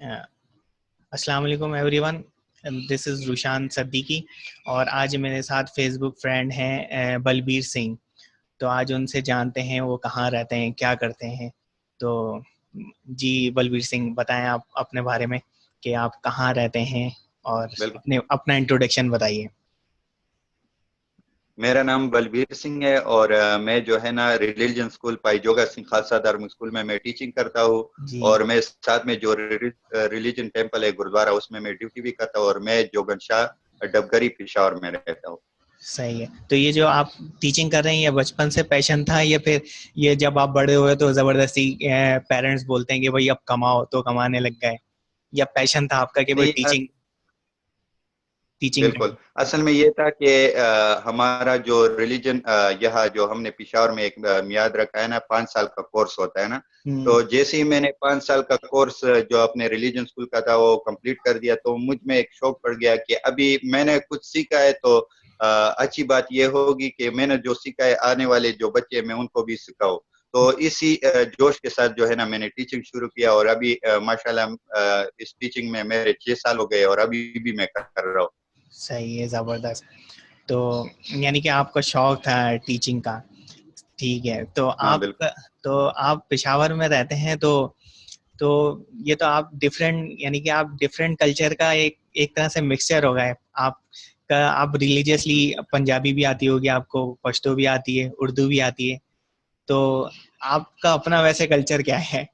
السلام علیکم every one, دس از روشان صدیقی، اور آج میرے ساتھ فیس بک فرینڈ ہیں بلبیر سنگھ. تو آج ان سے جانتے ہیں وہ کہاں رہتے ہیں، کیا کرتے ہیں. تو جی بلبیر سنگھ، بتائیں آپ اپنے بارے میں کہ آپ کہاں رہتے ہیں اور بالکل، اپنا انٹروڈکشن بتائیے. میرا نام بلبیر سنگھ ہے اور میں جو ہے نا ریلیجن اسکول پائی جوگا سنگھ خالصہ دھرم اسکول میں ٹیچنگ کرتا ہوں. جی اور میں ساتھ میں جو ریلیجن ٹیمپل ہے گرودوارا، اس میں ڈیوٹی بھی کرتا ہوں. اور میں جوگن شاہ ڈبگری پشاور میں رہتا ہوں. صحیح ہے. تو یہ جو آپ ٹیچنگ کر رہے ہیں، یہ بچپن سے پیشن تھا یا پھر یہ جب آپ بڑے ہوئے تو زبردستی پیرنٹس بولتے ہیں کہ بھائی اب کماؤ تو کمانے لگ گئے، یا پیشن تھا آپ کا کہ بھائی نہیں، ٹیچنگ بالکل. اصل میں یہ تھا کہ ہمارا جو ریلیجن یہاں جو ہم نے پشاور میں ایک میاد رکھا ہے نا، 5 سال کا کورس ہوتا ہے نا. تو جیسے ہی میں نے 5 سال کا کورس جو اپنے ریلیجن اسکول کا تھا وہ کمپلیٹ کر دیا، تو مجھ میں ایک شوق پڑ گیا کہ ابھی میں نے کچھ سیکھا ہے تو اچھی بات یہ ہوگی کہ میں نے جو سیکھا ہے آنے والے جو بچے میں ان کو بھی سکھاؤں. تو اسی جوش کے ساتھ جو ہے نا میں نے ٹیچنگ شروع کیا، اور ابھی ماشاءاللہ اس ٹیچنگ میں میرے 6 سال ہو گئے اور ابھی بھی میں کر رہا ہوں. صحیح ہے، زبردست. تو یعنی کہ آپ کا شوق تھا ٹیچنگ کا. ٹھیک ہے. تو ہاں آپ بالکل. آپ پشاور میں رہتے ہیں، تو یہ تو آپ ڈفرینٹ، یعنی کہ آپ ڈفرینٹ کلچر کا ایک طرح سے مکسچر ہو گئے. آپ ریلیجیسلی پنجابی بھی آتی ہوگی آپ کو، پشتو بھی آتی ہے، اردو بھی آتی ہے. تو آپ کا اپنا ویسے کلچر کیا ہے؟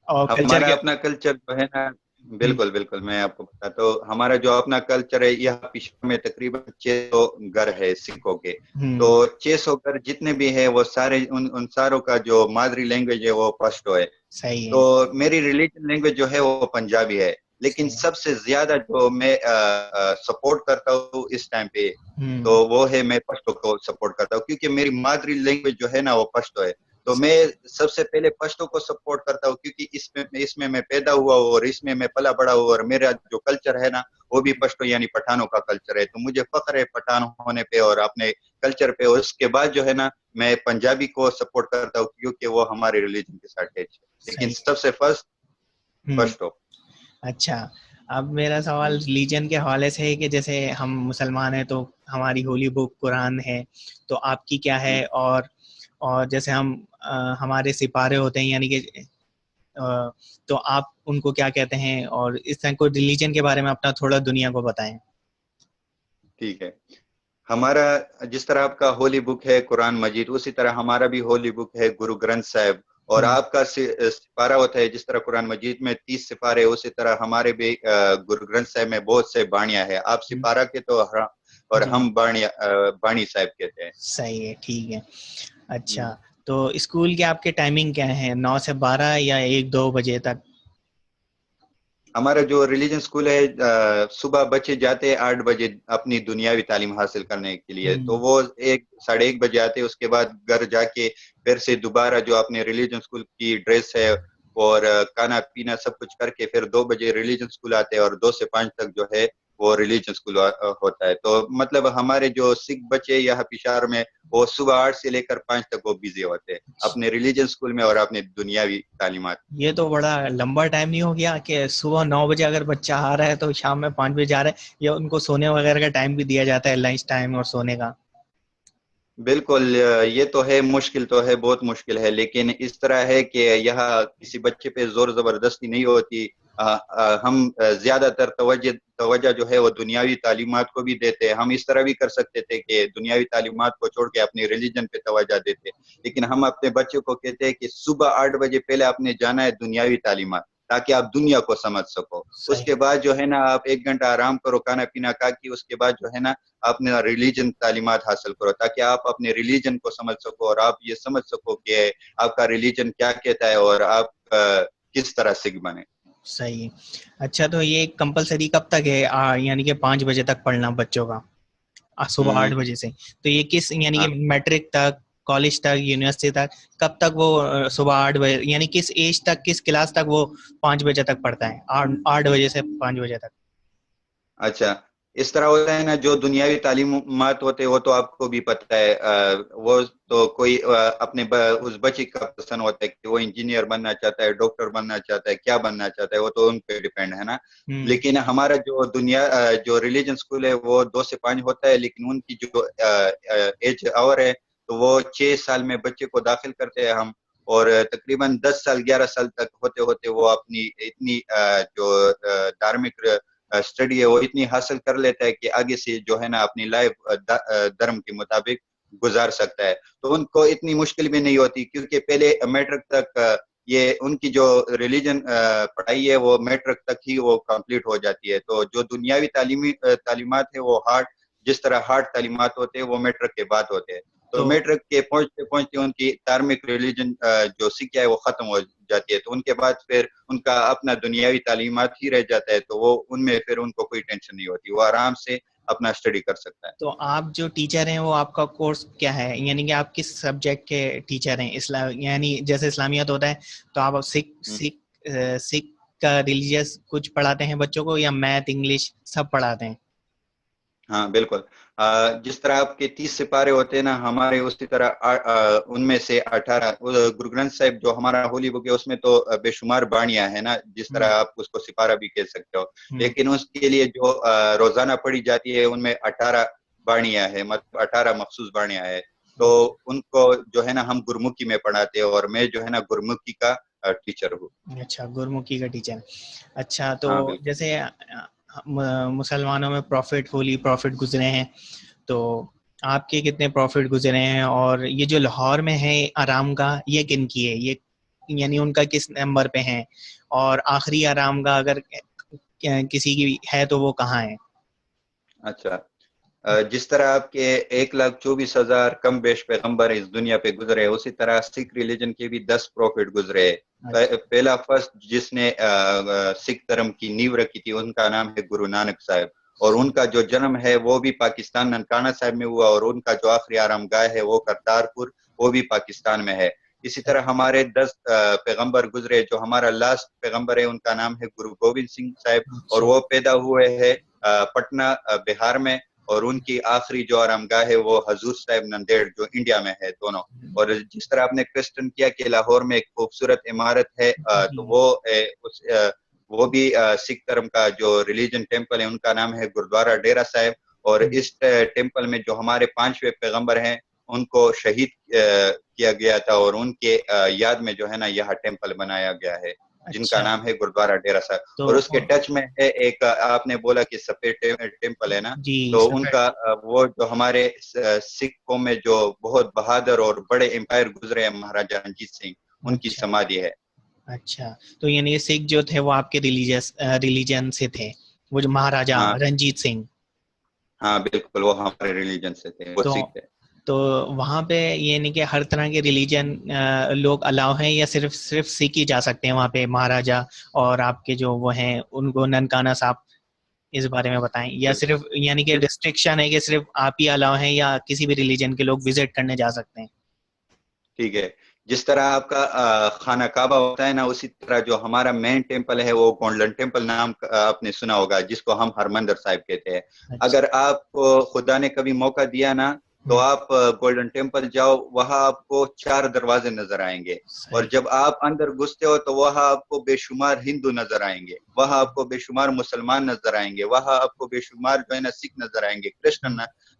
اور کلچر ہمارا کے اپنا کلچر جو ہے نا، بالکل بالکل میں آپ کو بتاتا ہوں. ہمارا جو اپنا کلچر ہے، یہاں پشاور میں تقریباً 600 گھر ہے سکھوں کے. تو 600 گھر جتنے بھی ہیں وہ سارے ان ساروں کا جو مادری لینگویج ہے وہ پشتو ہے. صحیح تو ہے. میری ریلیجن لینگویج جو ہے وہ پنجابی ہے، لیکن صحیح. سب سے زیادہ جو میں سپورٹ کرتا ہوں اس ٹائم پہ، تو وہ ہے میں پشتو کو سپورٹ کرتا ہوں، کیونکہ میری مادری لینگویج جو ہے نا وہ پشتو ہے. تو میں سب سے پہلے پشتو کو سپورٹ کرتا ہوں، کیونکہ اس میں میں پیدا ہوا ہوں اور اس میں میں پلا بڑا ہوں، اور میرا جو کلچر ہے نا وہ بھی پشتو یعنی پٹھانوں کا کلچر ہے. تو مجھے فخر ہے پٹھان ہونے پہ اور اپنے کلچر پہ. اس کے بعد جو ہے نا میں پنجابی کو سپورٹ کرتا ہوں، کیونکہ وہ ہمارے ریلیجن کے ساتھ اٹیچ ہے، لیکن صحیح. سب سے فرسٹ پشتو. اچھا، اب میرا سوال ریلیجن کے حوالے سے ہے کہ جیسے ہم مسلمان ہیں تو ہماری ہولی بک قرآن ہے، تو آپ کی کیا ہے؟ اور جیسے ہمارے سپارے ہوتے ہیں، یعنی کہ تو آپ ان کو کیا کہتے ہیں؟ اور اس طرح کو ریلیجن کے بارے میں اپنا تھوڑا دنیا کو بتائیں. ٹھیک ہے. ہمارا جس طرح آپ کا ہولی بک ہے قرآن مجید، اسی طرح ہمارا بھی ہولی بک ہے گرو گرنتھ صاحب. اور آپ کا سپارہ ہوتا ہے جس طرح قرآن مجید میں 30 سپارے، اسی طرح ہمارے بھی گرو گرنتھ صاحب میں بہت سے بانیاں ہیں. آپ سپارہ کے تو اور ہم بانی صاحب کہتے ہیں. صحیح ہے، ٹھیک ہے. اچھا، تو اسکول کے آپ کے ٹائمنگ کیا ہیں؟ 9 سے 12 یا 1-2 بجے تک؟ ہمارا جو ریلیجن اسکول ہے، صبح بچے جاتے ہیں 8 بجے اپنی دنیاوی تعلیم حاصل کرنے کے لیے. تو وہ 1-1:30 بجے آتے، اس کے بعد گھر جا کے پھر سے دوبارہ جو اپنے ریلیجن اسکول کی ڈریس ہے اور کھانا پینا سب کچھ کر کے پھر 2 بجے ریلیجن اسکول آتے ہیں، اور 2 سے 5 تک جو ہے وہ ریلیجن اسکول ہوتا ہے. تو مطلب ہمارے جو سکھ بچے یہاں پشاور میں، وہ صبح 8 سے لے کر 5 تک وہ بزی ہوتے ہیں اپنے ریلیجن اسکول میں اور اپنے دنیاوی تعلیمات. یہ تو بڑا لمبا ٹائم نہیں ہو گیا کہ صبح 9 بجے اگر بچہ آ رہا ہے تو شام میں 5 بجے جا رہا ہے، یا ان کو سونے وغیرہ کا ٹائم بھی دیا جاتا ہے، لنچ ٹائم اور سونے کا؟ بالکل، یہ تو ہے، مشکل تو ہے، بہت مشکل ہے، لیکن اس طرح ہے کہ یہاں کسی بچے پہ زور زبردستی نہیں ہوتی. ہم زیادہ تر توجہ جو ہے وہ دنیاوی تعلیمات کو بھی دیتے ہیں. ہم اس طرح بھی کر سکتے تھے کہ دنیاوی تعلیمات کو چھوڑ کے اپنی ریلیجن پہ توجہ دیتے، لیکن ہم اپنے بچوں کو کہتے ہیں کہ صبح 8 بجے پہلے آپ نے جانا ہے دنیاوی تعلیمات، تاکہ آپ دنیا کو سمجھ سکو. اس کے بعد جو ہے نا آپ 1 گھنٹہ آرام کرو، کھانا پینا کھا کے، اس کے بعد جو ہے نا اپنے ریلیجن تعلیمات حاصل کرو، تاکہ آپ اپنے ریلیجن کو سمجھ سکو اور آپ یہ سمجھ سکو کہ آپ کا ریلیجن کیا کہتا ہے اور آپ کس طرح سکھ بنے. صحیح. اچھا، تو یہ کمپلسری کب تک ہے؟ یعنی کہ 5 بجے تک پڑھنا بچوں کا، صبح 8 بجے سے. تو یہ کس، یعنی کہ میٹرک تک، کالج تک، یونیورسٹی تک، کب تک وہ صبح 8 بجے، یعنی کس ایج تک، کس کلاس تک وہ 5 بجے تک پڑھتا ہے؟ 8 بجے سے 5 بجے تک. اچھا، اس طرح ہوتا ہے نا، جو دنیاوی تعلیمات ہوتے ہیں وہ تو آپ کو بھی پتہ ہے، وہ تو کوئی اپنے اس بچے کا پسند ہوتا ہے کہ وہ انجینئر بننا چاہتا ہے، ڈاکٹر بننا چاہتا ہے، کیا بننا چاہتا ہے، وہ تو ان پہ ڈیپینڈ ہے نا. لیکن ہمارا جو جو ریلیجن اسکول ہے وہ 2 سے 5 ہوتا ہے، لیکن ان کی جو ایج اور ہے تو وہ 6 سال میں بچے کو داخل کرتے ہیں ہم، اور تقریباً 10 سال 11 سال تک ہوتے ہوتے وہ اپنی اتنی جو دھارمک اسٹڈی ہے وہ اتنی حاصل کر لیتا ہے کہ آگے سے جو ہے نا اپنی لائف دھرم کے مطابق گزار سکتا ہے. تو ان کو اتنی مشکل بھی نہیں ہوتی، کیونکہ پہلے میٹرک تک یہ ان کی جو ریلیجن پڑھائی ہے وہ میٹرک تک ہی وہ کمپلیٹ ہو جاتی ہے. تو جو دنیاوی تعلیمات ہے وہ جس طرح ہارڈ تعلیمات ہوتے ہیں وہ میٹرک کے بعد ہوتے ہیں. تو میٹرک کے پہنچتے پہنچتے ان کی دھارمک ریلیجن جو سیکھا ہے وہ ختم ہو جاتی ہے. تو ان کے بعد پھر ان کا اپنا دنیاوی تعلیمات ہی رہ جاتا ہے. تو وہ ان میں پھر ان کو کوئی ٹینشن نہیں ہوتی، وہ آرام سے اپنا اسٹڈی کر سکتا ہے. تو آپ جو ٹیچر ہیں وہ آپ کا کورس کیا ہے، یعنی کہ آپ کس سبجیکٹ کے ٹیچر ہیں؟ یعنی جیسے اسلامیات ہوتا ہے تو آپ سکھ کا ریلیجیس کچھ پڑھاتے ہیں بچوں کو، یا میتھ انگلش سب پڑھاتے ہیں؟ ہاں بالکل، جس طرح آپ کے 30 سپارے ہوتے ہیں نا، ہمارے اسی طرح ان میں سے 18 گرو گرنتھ صاحب جو ہمارا ہولی بک ہے اس میں تو بے شمار بانیاں ہیں نا، جس طرح آپ اس کو سپارہ بھی کہہ سکتے ہو. لیکن اس کے لیے جو روزانہ پڑھی جاتی ہے ان میں 18 بانیاں ہیں، مطلب 18 مخصوص بانیاں ہیں. تو ان کو جو ہے نا ہم گرمکھی میں پڑھاتے ہیں، اور میں جو ہے نا گرمکھی کا ٹیچر ہوں. اچھا، گرمکھی کا ٹیچر. اچھا، تو ہاں بالکل. جیسے مسلمانوں میں پروفٹ ہولی پروفٹ گزرے ہیں، تو آپ کے کتنے پروفٹ گزرے ہیں؟ اور یہ جو لاہور میں ہے آرام گاہ، یہ کن کی ہے؟ یہ یعنی ان کا کس نمبر پہ ہیں؟ اور آخری آرام گاہ اگر کسی کی ہے تو وہ کہاں ہے؟ اچھا، جس طرح آپ کے 1,24,000 کم بیش پیغمبر اس دنیا پہ گزرے، اسی طرح سکھ ریلیجن کے بھی 10 پروفٹ گزرے. پہلا فرسٹ جس نے سکھ دھرم کی نیو رکھی تھی ان کا نام ہے گرو نانک صاحب، اور ان کا جو جنم ہے وہ بھی پاکستان ننکانہ صاحب میں ہوا، اور ان کا جو آخری آرام گاہ ہے وہ کرتارپور، وہ بھی پاکستان میں ہے. اسی طرح ہمارے 10 پیغمبر گزرے. جو ہمارا لاسٹ پیغمبر ہے ان کا نام ہے گرو گوبند سنگھ صاحب، اور وہ پیدا ہوئے ہیں پٹنہ بہار میں، اور ان کی آخری جو آرام گاہ ہے وہ حضور صاحب نندیڑ جو انڈیا میں ہے دونوں. اور جس طرح آپ نے کوشچن کیا کہ لاہور میں ایک خوبصورت عمارت ہے، تو وہ بھی سکھ دھرم کا جو ریلیجن ٹیمپل ہے ان کا نام ہے گرودوارہ ڈیرا صاحب. اور اس ٹیمپل میں جو ہمارے 5ویں پیغمبر ہیں ان کو شہید کیا گیا تھا، اور ان کے یاد میں جو ہے نا یہاں ٹیمپل بنایا گیا ہے جن کا نام ہے گرودوارہ ڈیرا صاحب. اور اس کے ٹچ میں ہے ایک، آپ نے بولا کہ سفید ٹیمپل ہے نا، تو ان کا وہ جو ہمارے سکھ قوم میں جو بہت بہادر اور بڑے امپائر گزرے ہیں مہاراجہ رنجیت سنگھ، ان کی سمادھی ہے. اچھا، تو یعنی سکھ جو تھے وہ آپ کے ریلیجن سے تھے، وہ جو مہاراجہ رنجیت سنگھ؟ ہاں بالکل، وہ ہمارے ریلیجن سے تھے، وہ سکھ تھے. تو وہاں پہ یعنی کہ ہر طرح کے ریلیجن لوگ الاؤ ہیں، یا صرف سکھ ہی جا سکتے ہیں وہاں پہ مہاراجہ؟ اور آپ کے جو وہ ہیں ان کو ننکانہ صاحب، اس بارے میں بتائیں. یا صرف یعنی کہ ریسٹرکشن ہے کہ صرف آپ ہی الاؤ ہیں، یا کسی بھی ریلیجن کے لوگ وزٹ کرنے جا سکتے ہیں؟ ٹھیک ہے، جس طرح آپ کا خانہ کعبہ ہوتا ہے نا، اسی طرح جو ہمارا مین ٹیمپل ہے وہ گولڈن ٹیمپل نام آپ نے سنا ہوگا، جس کو ہم ہرمندر صاحب کہتے ہیں. اگر آپ کو خدا نے کبھی موقع دیا نا تو آپ گولڈن ٹیمپل جاؤ، وہاں آپ کو 4 دروازے نظر آئیں گے. اور جب آپ اندر گھستے ہو تو وہاں آپ کو بے شمار ہندو نظر آئیں گے، وہاں آپ کو بے شمار مسلمان نظر آئیں گے، وہاں آپ کو بے شمار جو ہے نا سکھ نظر آئیں گے، کرسچن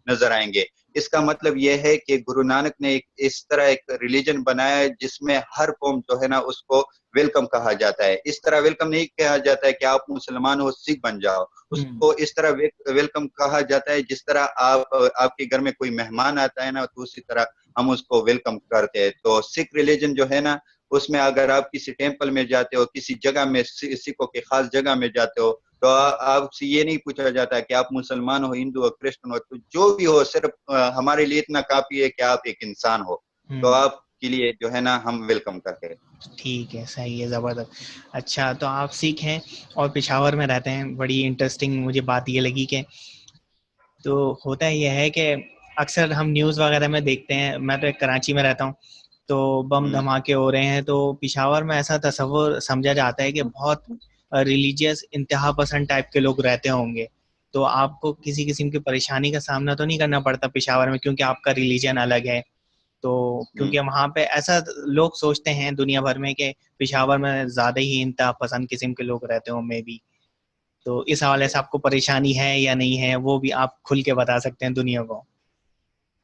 نظر آئیں گے. اس کا مطلب یہ ہے کہ گرو نانک نے اس طرح ایک ریلیجن بنایا ہے جس میں ہر قوم جو ہے نا اس کو ویلکم کہا جاتا ہے. اس طرح ویلکم نہیں کہا جاتا ہے کہ آپ مسلمان ہو سکھ بن جاؤ، اس کو اس طرح ویلکم کہا جاتا ہے جس طرح آپ کے گھر میں کوئی مہمان آتا ہے نا تو اسی طرح ہم اس کو ویلکم کرتے ہیں. تو سکھ ریلیجن جو ہے نا اس میں اگر آپ کسی ٹیمپل میں جاتے ہو، کسی جگہ میں سکھوں کی خاص جگہ میں جاتے ہو، تو آپ سے یہ نہیں پوچھا جاتا کہ آپ مسلمان ہو، ہندو ہو، کرسچن ہو، تو جو بھی ہو صرف ہمارے لیے اتنا کافی ہے کہ آپ ایک انسان ہو، تو آپ کے لیے جو ہے نا ہم ویلکم کرتے ہیں. ٹھیک ہے، صحیح ہے، زبردست. اچھا، تو آپ سکھ ہیں اور پشاور میں رہتے ہیں. بڑی انٹرسٹنگ مجھے بات یہ لگی کہ تو ہوتا یہ ہے کہ اکثر ہم نیوز وغیرہ میں دیکھتے ہیں، میں تو ایک کراچی میں رہتا ہوں، تو بم دھماکے ہو رہے ہیں، تو پشاور میں ایسا تصور سمجھا جاتا ہے کہ بہت ریلیجیس انتہا پسند ٹائپ کے لوگ رہتے ہوں گے. تو آپ کو کسی قسم کی پریشانی کا سامنا تو نہیں کرنا پڑتا پشاور میں، کیونکہ آپ کا ریلیجن الگ ہے. تو کیونکہ وہاں پہ ایسا لوگ سوچتے ہیں دنیا بھر میں کہ پشاور میں زیادہ ہی انتہا پسند قسم کے لوگ رہتے ہوں میں بھی. تو اس حوالے سے آپ کو پریشانی ہے یا نہیں ہے وہ بھی آپ کھل کے بتا سکتے ہیں دنیا کو.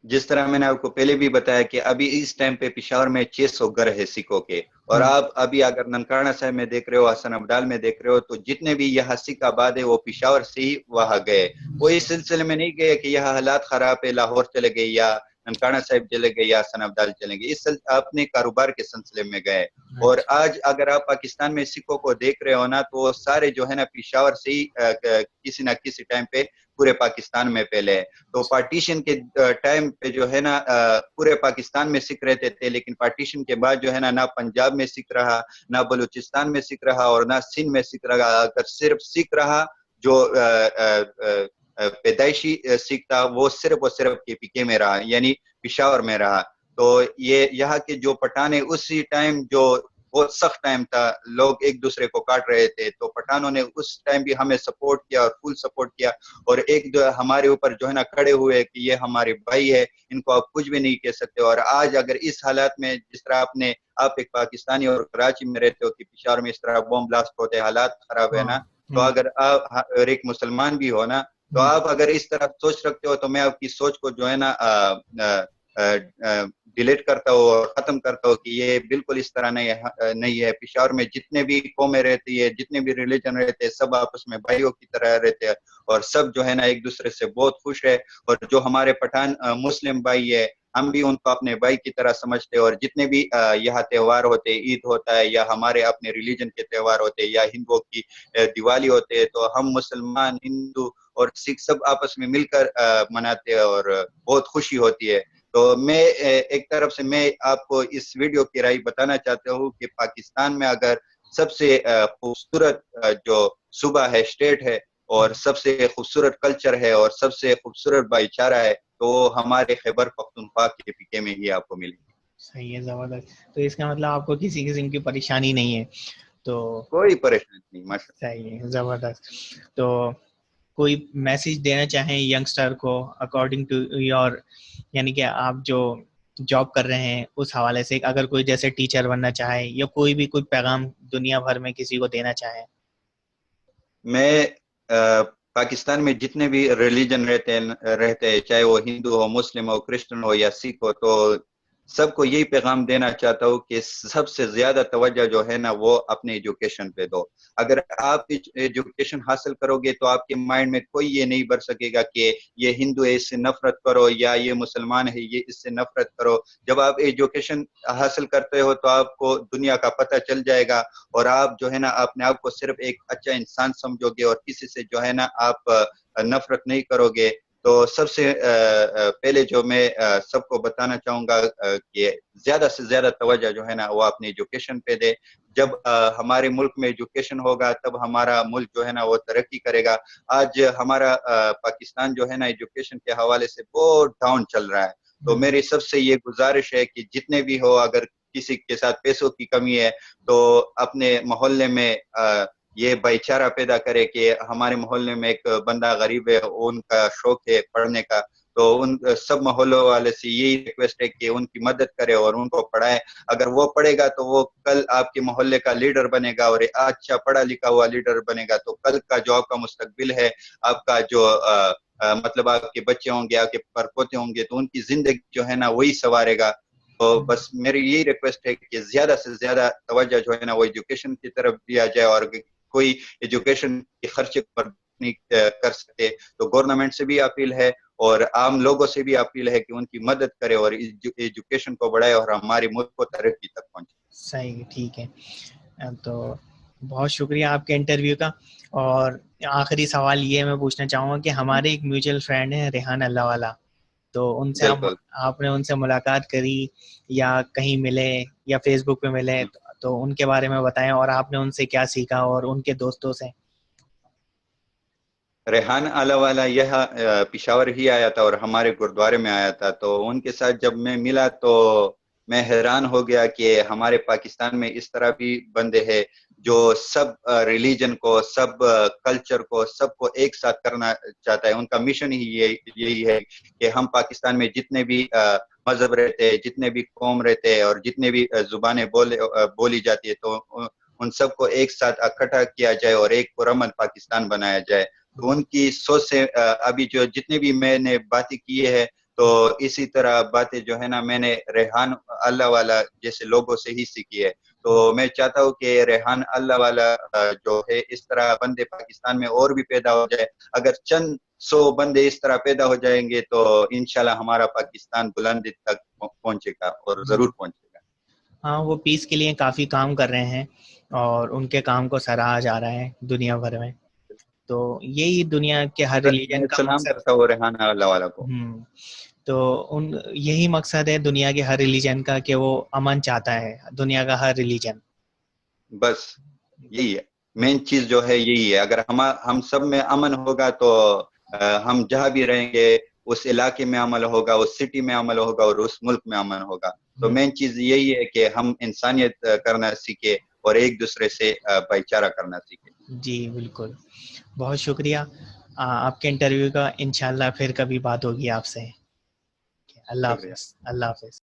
جس طرح میں نے آپ کو پہلے بھی بتایا کہ ابھی اس ٹائم پہ پشاور میں 600 گھر ہے سکھوں کے، اور آپ ابھی اگر ننکانہ صاحب میں دیکھ رہے ہو، حسن ابدال میں دیکھ رہے ہو، تو جتنے بھی یہاں سکھ آباد ہے وہ پشاور سے ہی وہاں گئے. وہ اس سلسلے میں نہیں گئے کہ یہاں حالات خراب ہے لاہور چلے گئے یا ننکانہ صاحب چلے گئے یا حسن ابدال چلے گئے، اس اپنے کاروبار کے سلسلے میں گئے. اور آج اگر آپ پاکستان میں سکھوں کو دیکھ رہے ہو نا، تو وہ سارے جو ہے نا پشاور سے ہی کسی نہ کسی ٹائم پہ پورے پاکستان میں پھیلے. تو پارٹیشن کے ٹائم پہ جو ہے نا پورے پاکستان میں سکھ رہتے تھے، لیکن پارٹیشن کے بعد جو ہے نا پنجاب میں سکھ رہا، نہ بلوچستان میں سکھ رہا، اور نہ سندھ میں سکھ رہا. اگر صرف سکھ رہا جو پیدائشی سکھ تھا، وہ صرف KPK میں رہا، یعنی پشاور میں رہا. تو یہ یہاں کے جو پٹھان ہے، اسی ٹائم جو بہت سخت ٹائم تھا، لوگ ایک دوسرے کو کاٹ رہے تھے، تو پٹھانوں نے اس ٹائم بھی ہمیں سپورٹ کیا اور فل سپورٹ کیا، اور ایک دو ہمارے اوپر جو ہے نا کھڑے ہوئے کہ یہ ہمارے بھائی ہے، ان کو آپ کچھ بھی نہیں کہہ سکتے. اور آج اگر اس حالات میں جس طرح آپ ایک پاکستانی اور کراچی میں رہتے ہو کہ پشاور میں اس طرح بم بلاسٹ ہوتے، حالات خراب ہے نا، تو اگر آپ ایک مسلمان بھی ہو نا، تو آپ اگر اس طرح سوچ رکھتے ہو، تو میں آپ کی سوچ کو جو ہے نا ڈیلیٹ کرتا ہوں اور ختم کرتا ہوں کہ یہ بالکل اس طرح نہیں ہے. پشاور میں جتنے بھی قومیں رہتی ہے، جتنے بھی ریلیجن رہتے ہیں، سب آپس میں بھائیوں کی طرح رہتے ہیں، اور سب جو ہے نا ایک دوسرے سے بہت خوش ہے. اور جو ہمارے پٹھان مسلم بھائی ہے، ہم بھی ان کو اپنے بھائی کی طرح سمجھتے ہیں. اور جتنے بھی یہاں تہوار ہوتے، عید ہوتا ہے یا ہمارے اپنے ریلیجن کے تہوار ہوتے یا ہندوؤں کی دیوالی ہوتے، تو ہم مسلمان، ہندو اور سکھ سب آپس میں مل کر مناتے ہیں اور بہت خوشی ہوتی ہے. تو میں ایک طرف سے میں آپ کو اس ویڈیو کی رائے بتانا چاہتا ہوں کہ پاکستان میں اگر سب سے خوبصورت جو صوبہ ہے، اسٹیٹ ہے، اور سب سے خوبصورت کلچر ہے اور سب سے خوبصورت بھائی چارہ ہے، تو ہمارے خیبر پختونخوا KPK میں ہی آپ کو ملے گی. صحیح ہے، زبردست. تو اس کا مطلب آپ کو کسی قسم کی پریشانی نہیں ہے. تو کوئی پریشانی نہیں، ماشاء اللہ. صحیح ہے، زبردست. تو کوئی میسج دینا چاہیں ینگسٹر کو اکارڈنگ ٹو یور، یعنی کہ آپ جو جاب کر رہے ہیں اس حوالے سے، اگر کوئی جیسے ٹیچر بننا چاہے یا کوئی پیغام دنیا بھر میں کسی کو دینا چاہے؟ میں پاکستان میں جتنے بھی ریلیجن رہتے ہیں، چاہے وہ ہندو ہو، مسلم ہو، کرسچن ہو یا سکھ ہو، تو سب کو یہی پیغام دینا چاہتا ہوں کہ سب سے زیادہ توجہ جو ہے نا وہ اپنے ایجوکیشن پہ دو. اگر آپ ایجوکیشن حاصل کرو گے تو آپ کے مائنڈ میں کوئی یہ نہیں بڑھ سکے گا کہ یہ ہندو ہے اس سے نفرت کرو، یا یہ مسلمان ہے یہ اس سے نفرت کرو. جب آپ ایجوکیشن حاصل کرتے ہو تو آپ کو دنیا کا پتہ چل جائے گا، اور آپ جو ہے نا اپنے آپ کو صرف ایک اچھا انسان سمجھو گے، اور کسی سے جو ہے نا آپ نفرت نہیں کرو گے. تو سب سے پہلے جو میں سب کو بتانا چاہوں گا کہ زیادہ سے زیادہ توجہ جو ہے نا وہ اپنے ایجوکیشن پہ دے. جب ہمارے ملک میں ایجوکیشن ہوگا تب ہمارا ملک جو ہے نا وہ ترقی کرے گا. آج ہمارا پاکستان جو ہے نا ایجوکیشن کے حوالے سے بہت ڈاؤن چل رہا ہے. تو میری سب سے یہ گزارش ہے کہ جتنے بھی ہو، اگر کسی کے ساتھ پیسوں کی کمی ہے تو اپنے محلے میں یہ بھائی چارہ پیدا کرے کہ ہمارے محلے میں ایک بندہ غریب ہے، ان کا شوق ہے پڑھنے کا، تو ان سب محلوں والے سے یہی ریکویسٹ ہے کہ ان کی مدد کرے اور ان کو پڑھائے. اگر وہ پڑھے گا تو وہ کل آپ کے محلے کا لیڈر بنے گا، اور اچھا پڑھا لکھا ہوا لیڈر بنے گا، تو کل کا جو آپ کا مستقبل ہے، آپ کا جو مطلب آپ کے بچے ہوں گے، آپ کے پرپوتے ہوں گے، تو ان کی زندگی جو ہے نا وہی سنوارے گا. تو بس میری یہی ریکویسٹ ہے کہ زیادہ سے زیادہ توجہ جو ہے نا وہ ایجوکیشن کی طرف دیا جائے. اور کوئی ایجوکیشن کے خرچے پر نہیں کر سکتے تو گورنمنٹ سے بھی اپیل ہے اور عام لوگوں سے بھی اپیل ہے کہ ان کی مدد کرے اور ایجوکیشن کو بڑھائے اور ہمارے ملک کو ترقی تک پہنچے. صحیح، ٹھیک ہے. تو بہت شکریہ آپ کے انٹرویو کا. اور آخری سوال یہ میں پوچھنا چاہوں گا کہ ہمارے ایک میوچل فرینڈ ہیں ریحان اللہ والا، تو ان سے بالکل. آپ نے ان سے ملاقات کری یا کہیں ملے یا فیس بک پہ ملے، تو ان کے بارے میں بتائیں، اور آپ نے ان سے کیا سیکھا اور ان کے دوستوں سے. ریحان آلہ والا یہ پشاور ہی آیا تھا اور ہمارے گردوارے میں آیا تھا. تو ان کے ساتھ جب میں ملا تو میں حیران ہو گیا کہ ہمارے پاکستان میں اس طرح بھی بندے ہیں جو سب ریلیجن کو, سب کلچر کو, سب کو ایک ساتھ کرنا چاہتا ہے. ان کا مشن ہی یہی ہے کہ ہم پاکستان میں جتنے بھی مذہب رہتے ہیں, جتنے بھی قوم رہتے ہیں, اور جتنے بھی زبانیں بولی جاتی ہے, تو ان سب کو ایک ساتھ اکٹھا کیا جائے اور ایک پرامن پاکستان بنایا جائے. تو ان کی سوچ سے ابھی جو جتنے بھی میں نے باتیں کی ہے, تو اسی طرح باتیں جو ہے نا میں نے ریحان اللہ والا جیسے لوگوں سے ہی سیکھی ہے. تو میں چاہتا ہوں کہ ریحان اللہ والا جو ہے اس طرح بندے پاکستان میں اور بھی پیدا ہو جائے. اگر چند 100 بندے اس طرح پیدا ہو جائیں گے تو انشاءاللہ ہمارا پاکستان بلندی تک پہنچے گا, اور ضرور پہنچے گا. ہاں, وہ پیس کے لیے کافی کام کر رہے ہیں اور ان کے کام کو سراہا جا رہا ہے دنیا بھر میں. تو یہی دنیا کے ہر ریلیجن میں کا سلام مقصد. کرتا ہوں ریحان اللہ والا کو. تو یہی مقصد ہے دنیا کے ہر ریلیجن کا کہ وہ امن چاہتا ہے, دنیا کا ہر ریلیجن. بس یہی ہے مین چیز جو ہے, یہی ہے. اگر ہم سب میں امن ہوگا تو ہم جہاں بھی رہیں گے اس علاقے میں عمل ہوگا, اس سٹی میں عمل ہوگا, اور اس ملک میں امن ہوگا. تو مین چیز یہی ہے کہ ہم انسانیت کرنا سیکھے اور ایک دوسرے سے بھائی چارہ کرنا سیکھے. جی بالکل, بہت شکریہ آپ کے انٹرویو کا. انشاءاللہ پھر کبھی بات ہوگی آپ سے. اللہ شکریہ. حافظ. اللہ حافظ.